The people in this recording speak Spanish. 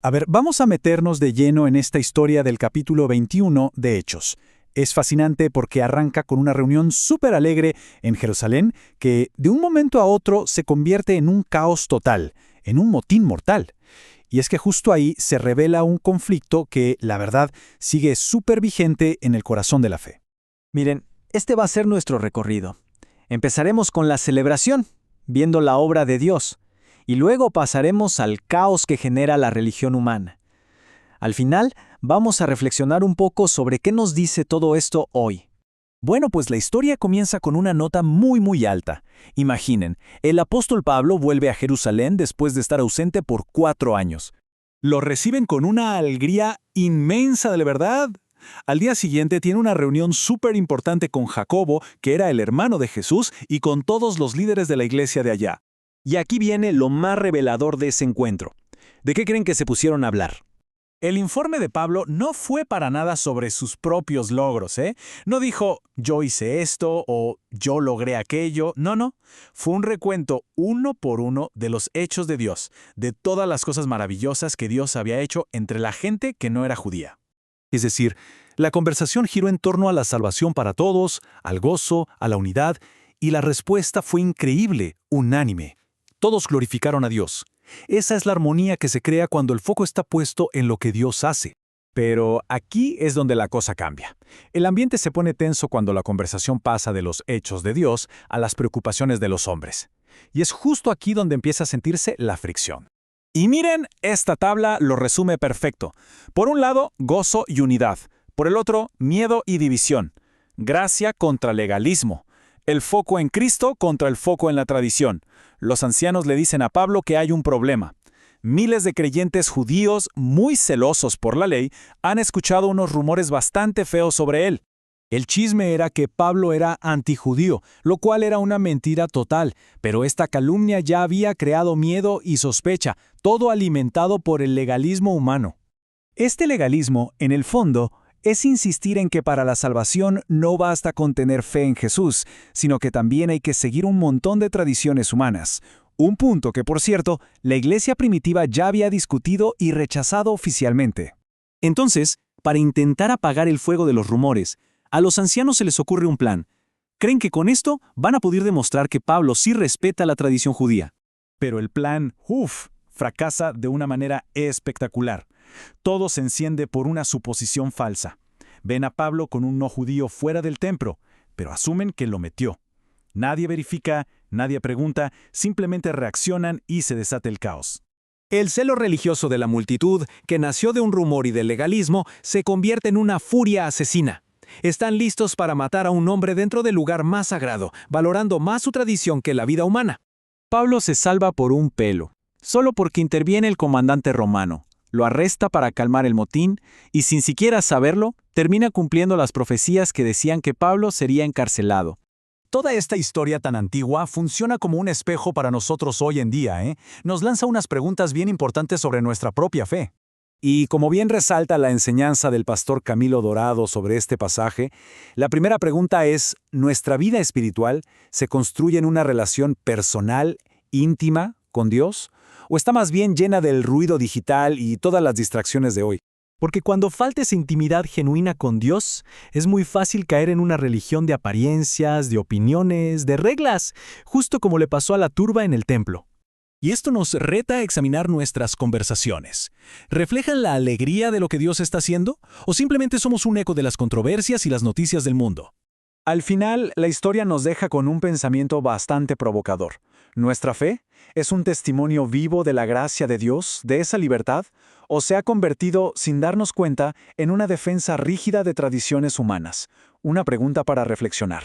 A ver, vamos a meternos de lleno en esta historia del capítulo 21 de Hechos. Es fascinante porque arranca con una reunión súper alegre en Jerusalén que de un momento a otro se convierte en un caos total, en un motín mortal. Y es que justo ahí se revela un conflicto que, la verdad, sigue súper vigente en el corazón de la fe. Miren, este va a ser nuestro recorrido. Empezaremos con la celebración, viendo la obra de Dios, y luego pasaremos al caos que genera la religión humana. Al final, vamos a reflexionar un poco sobre qué nos dice todo esto hoy. Bueno, pues la historia comienza con una nota muy alta. Imaginen, el apóstol Pablo vuelve a Jerusalén después de estar ausente por 4 años. Lo reciben con una alegría inmensa, de verdad. Al día siguiente tiene una reunión súper importante con Jacobo, que era el hermano de Jesús, y con todos los líderes de la iglesia de allá. Y aquí viene lo más revelador de ese encuentro. ¿De qué creen que se pusieron a hablar? El informe de Pablo no fue para nada sobre sus propios logros, ¿eh? No dijo, yo hice esto o yo logré aquello. No. Fue un recuento uno por uno de los hechos de Dios, de todas las cosas maravillosas que Dios había hecho entre la gente que no era judía. Es decir, la conversación giró en torno a la salvación para todos, al gozo, a la unidad, y la respuesta fue increíble, unánime. Todos glorificaron a Dios. Esa es la armonía que se crea cuando el foco está puesto en lo que Dios hace. Pero aquí es donde la cosa cambia. El ambiente se pone tenso cuando la conversación pasa de los hechos de Dios a las preocupaciones de los hombres. Y es justo aquí donde empieza a sentirse la fricción. Y miren, esta tabla lo resume perfecto. Por un lado, gozo y unidad. Por el otro, miedo y división. Gracia contra legalismo. El foco en Cristo contra el foco en la tradición. Los ancianos le dicen a Pablo que hay un problema. Miles de creyentes judíos, muy celosos por la ley, han escuchado unos rumores bastante feos sobre él. El chisme era que Pablo era antijudío, lo cual era una mentira total, pero esta calumnia ya había creado miedo y sospecha, todo alimentado por el legalismo humano. Este legalismo, en el fondo, es insistir en que para la salvación no basta con tener fe en Jesús, sino que también hay que seguir un montón de tradiciones humanas. Un punto que, por cierto, la iglesia primitiva ya había discutido y rechazado oficialmente. Entonces, para intentar apagar el fuego de los rumores, a los ancianos se les ocurre un plan. Creen que con esto van a poder demostrar que Pablo sí respeta la tradición judía. Pero el plan, fracasa de una manera espectacular. Todo se enciende por una suposición falsa. Ven a Pablo con un no judío fuera del templo, pero asumen que lo metió. Nadie verifica, nadie pregunta, simplemente reaccionan y se desata el caos. El celo religioso de la multitud, que nació de un rumor y del legalismo, se convierte en una furia asesina. Están listos para matar a un hombre dentro del lugar más sagrado, valorando más su tradición que la vida humana. Pablo se salva por un pelo, solo porque interviene el comandante romano. Lo arresta para calmar el motín y, sin siquiera saberlo, termina cumpliendo las profecías que decían que Pablo sería encarcelado. Toda esta historia tan antigua funciona como un espejo para nosotros hoy en día, ¿eh? Nos lanza unas preguntas bien importantes sobre nuestra propia fe. Y como bien resalta la enseñanza del pastor Camilo Dorado sobre este pasaje, la primera pregunta es, ¿nuestra vida espiritual se construye en una relación personal, íntima, con Dios? ¿O está más bien llena del ruido digital y todas las distracciones de hoy? Porque cuando falta esa intimidad genuina con Dios, es muy fácil caer en una religión de apariencias, de opiniones, de reglas, justo como le pasó a la turba en el templo. Y esto nos reta a examinar nuestras conversaciones. ¿Reflejan la alegría de lo que Dios está haciendo? ¿O simplemente somos un eco de las controversias y las noticias del mundo? Al final, la historia nos deja con un pensamiento bastante provocador. ¿Nuestra fe es un testimonio vivo de la gracia de Dios, de esa libertad, o se ha convertido, sin darnos cuenta, en una defensa rígida de tradiciones humanas? Una pregunta para reflexionar.